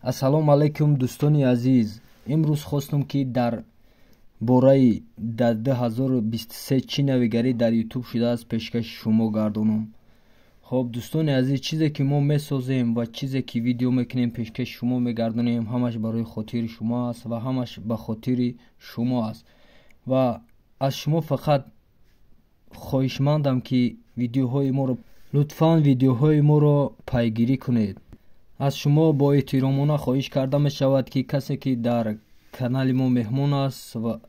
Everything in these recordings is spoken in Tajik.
Ассалому алайкум дӯстони азиз. Имрӯз хостам ки дар бораи 2023 чӣ навигарӣ дар YouTube шудааст пешкаши шумо гардонам. Хоб дӯстони азиз, чизе ки мо месозем ва чизе ки видео мекунем пешкаши шумо мегардонем, ҳамаш барои хотири шумо аст ва ҳамаш ба хотири шумо аст. Ва аз шумо фақат хоҳишмандам ки лутфан видеоҳои моро пайгирӣ кунед. аз шумо бо эҳтиромона хоҳиш карда мешавад ки касе ки дар канали мо меҳмон аст ва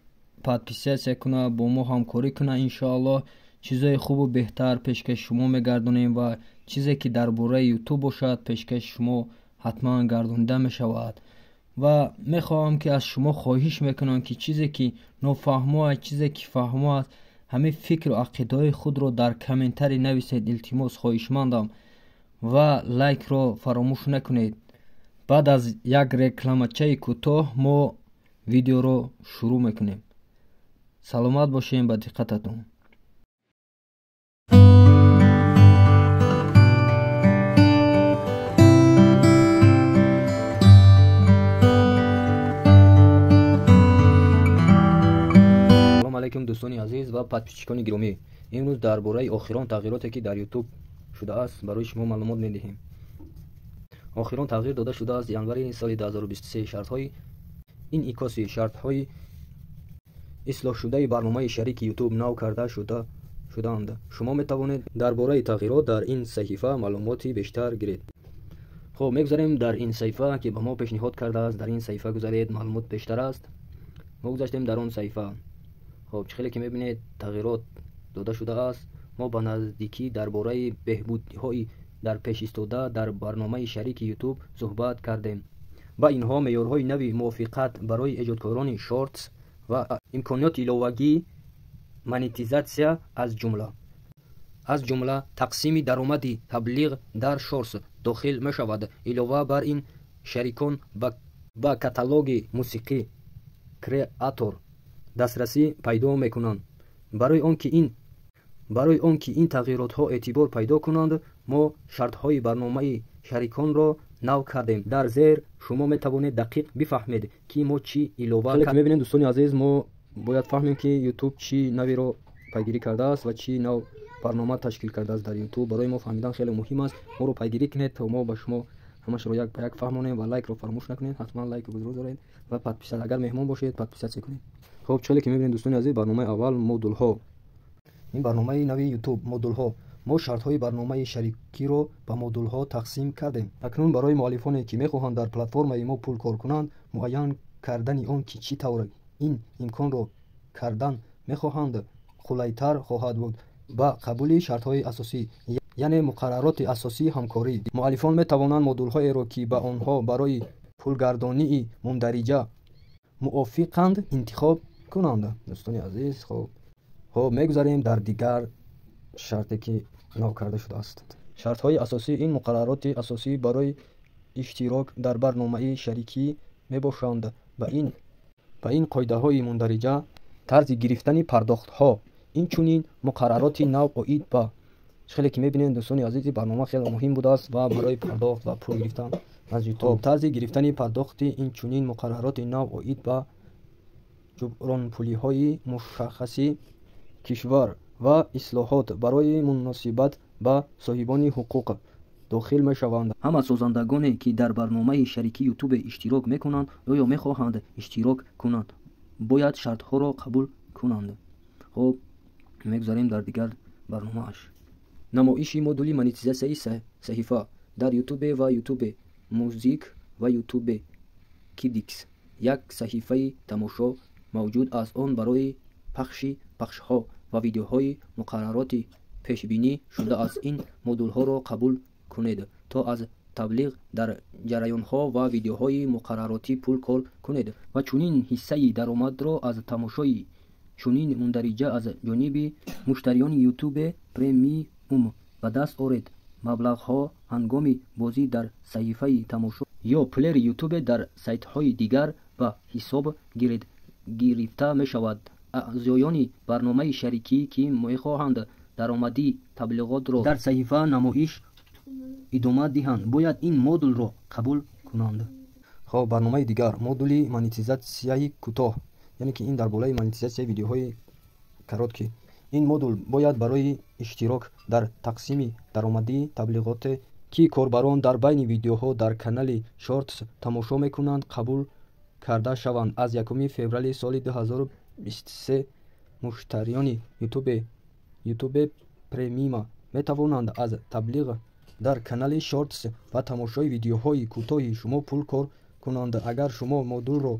подписатсия куна, бо мо ҳамкорӣ куна. Иншоаллоҳ чизои хубу беҳтар пешкаши шумо мегардонем ва чизе ки дар бораи YouTube бошад пешкаши шумо ҳатман гардонида мешавад. ва мехоҳам ки аз шумо хоҳиш мекунам ки чизе ки нофаҳмо аст, чизе ки фаҳмо аст, ҳамин фикру ақидаҳои худро дар комментари нависед. илтимос, хоҳишмандам. ва лайкро фаромӯш накунед. баъд аз як рекламачаи кӯтоҳ мо видеоро шурӯъ мекунем. саломат бошем. ба диққататон. салому алайкум дӯстони азиз ва подписчикони гиромӣ. имрӯз дар бораи охирон тағйироте ки дар YouTube шудааст барои шумо маълумот медиҳем. охирон тағйир дода шудааст январи соли 2023 шартҳои инъикоси шартҳои ислоҳшудаи барномаи шарики YouTube нав карда шудаанд. шумо метавонед дар бораи тағйирот дар ин саҳифа маълумоти бештар гиред. хоб мегузарем дар ин саҳифа ки ба мо пешниҳод кардааст. дар ин саҳифа гузаред, маълумот бештар аст. мо гузаштем дар он саҳифа. хоб чӣ ки мебинед тағйирот дода шудааст. мо ба наздикӣ дар бораи беҳбудиҳои дар пешистода дар барномаи шарики YouTube суҳбат кардем. ба инҳо меъёрҳои нави мувофиқат барои эҷодкорони шортс ва имкониёти иловагии монетизатсия аз ҷумла тақсими даромади таблиғ дар шортс дохил мешавад. илова бар ин, шарикон ба каталоги мусиқӣ креатор дастрасӣ пайдо мекунанд. барои он ки ин тағйиротҳо эътибор пайдо кунанд, мо шартҳои барномаи шариконро нав кардем. дар зер шумо метавонед дақиқ бифаҳмед ки мо чӣ илова кардем. мебинед дӯстони азиз, мо бояд фаҳмем ки YouTube чӣ навиро пайгирӣ кардааст ва чӣ нав барнома ташкил кардааст дар YouTube. барои мо фаҳмидан хеле муҳим аст. моро пайгирӣ кунед то мо ба шумо ҳамашро як ба як фаҳмонем. ва лайкро фаромӯш накунед. ҳатман лайку гузоред ва подписат, агар меҳмон бошед подписатсия кунед. хоб чӯле ки мебинед дӯстони азиз, барномаи аввал модулҳо. ин барномаи нави YouTube модулҳо. мо шартҳои барномаи шарикиро ба модулҳо тақсим кардем. акнун барои муаллифоне ки мехоҳанд дар платформаи мо пул кор кунанд, муайян кардани он ки чӣ тавр ин имконро кардан мехоҳанд қулайтар хоҳад буд ба қабули шартҳои асосӣ, яъне муқаррароти асосии ҳамкорӣ. муаллифон метавонанд модулҳоеро ки ба онҳо барои пулгардонии мундариҷа мувофиқанд интихоб кунанд. дӯстони азиз, хоб мегузарем дар дигар шарте ки нав карда шудааст. шартҳои асосӣ. ин муқаррароти асосӣ барои иштирок дар барномаи шарикӣ мебошанд. ба ин қоидаҳои мундариҷа тарзи гирифтани пардохтҳо, инчунин муқаррароти нав оид ба хеле ки мебинед дӯстони азиз, барнома хеле муҳим будааст ва барои пардохт ва пул гирифтан аз YouTube. тарзи гирифтани пардохти инчунин муқаррароти нав оид ба ҷубронпулиҳои мушаххаси кишвар ва ислоҳот барои муносибат ба соҳибони ҳуқуқ дохил мешаванд. ҳама созандагоне ки дар барномаи шарики YouTube иштирок мекунанд ё мехоҳанд иштирок кунанд, бояд шартҳоро қабул кунанд. хоб мегузарем дар дигар барномааш. намоиши модули монетизатсияи саҳифа дар YouTube ва YouTube Music ва YouTube Kids. як саҳифаи тамошо мавҷуд аст. он барои пахшҳо ва видеоҳои муқаррароти пешбинӣ шудааст. ин модулҳоро қабул кунед то аз таблиғ дар ҷараёнҳо ва видеоҳои муқарраротӣ пул кор кунед ва чунин ҳиссаи даромадро аз тамошои чунин мундариҷа аз ҷониби муштариёни YouTube премиум ба даст оред. маблағҳо ҳангоми бозӣ дар саҳифаи тамошо ё плеери YouTube дар сайтҳои дигар ба ҳисоб гирифта мешавад. аъзоёни барномаи шарикӣ ки мехоҳанд даромадии таблиғотро дар саҳифа намоиш идома диҳанд, бояд ин модулро қабул кунанд. خب برنامه دیگر مدل монетизатсияи кӯтоҳ، яъне ки ин дар болаи монетизатсияи видеоҳои каротки ин модул бояд барои иштирок дар тақсими даромадии таблиғоте ки корбарон дар байни видеоҳо дар канали Shorts тамошо мекунанд қабул карда шаванд. Аз 1 феврали соли 2023 муштариёни YouTube премиум метавонанд аз таблиғ дар канали Shorts ва тамошои видеоҳои кӯтоҳи шумо пул кор кунанд. Агар шумо модулро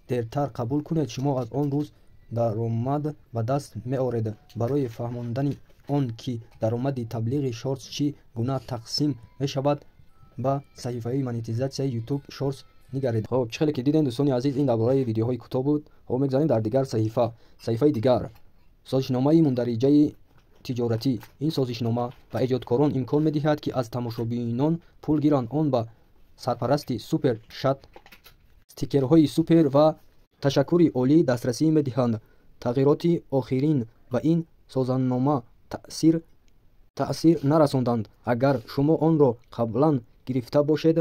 дертар қабул кунед, шумо аз он рӯз даромад ба даст меоред. Барои фаҳмондани он ки даромади таблиғи Shorts чӣ гуна тақсим мешавад, ба саҳифаи монетизатсияи YouTube Shorts нигаред. Хоб чӣ хеле ки дидем дӯстони азиз, ин дар бораи видеоҳои кӯтоҳ буд. Хоб мегзарем дар дигар саҳифаи дигар, созишномаи мундариҷаи тиҷоратӣ. ин созишнома ба эҷодкорон имкон медиҳад ки аз тамошобинон пул гиранд. Он ба сарпарасти Супер Чат стикерҳои супер ва ташаккури олӣ дастрасӣ медиҳанд. Тағйироти охирин ба ин созаннома таъсир нарасонданд. Агар шумо онро қаблан гирифта бошед,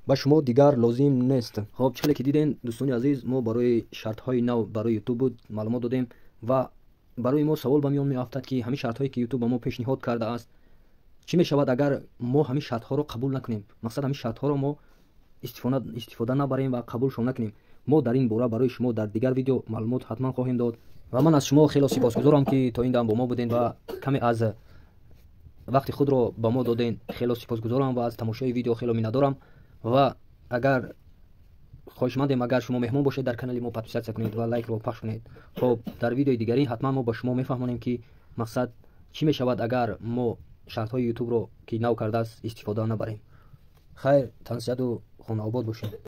ба шумо дигар лозим нест. Хоб чӣ хеле ки дидем дӯстони азиз, мо барои шартҳои нав барои YouTube буд маълумот додем ва барои мо савол ба миён меафтад ки ҳамин шартҳое ки YouTube ба мо пешниҳод кардааст, чӣ мешавад агар мо ҳамин шартҳоро қабул накунем? Мақсад ҳамин шартҳоро мо истифода набарем ва қабулшон накунем. мо дар ин бора барои шумо дар дигар видео маълумот ҳатман хоҳем дод ва ман аз шумо хело сипосгузорам ки то ин дам бо мо будем ва каме аз вақти худро ба мо додем. Хело сипосгузорам ва аз тамошои видео хело миннатдорам ва агар хоҳишмандем агар шумо меҳмон бошед дар канали мо подписатсия кунед ва лайкро пахш кунед. Хоб дар видеои дигарӣ ҳатман мо ба шумо мефаҳмонем ки мақсад чӣ мешавад агар мо шартҳои YouTubeро ки нав кардааст истифода набарем. хайр, тансияту хонаобод бошед.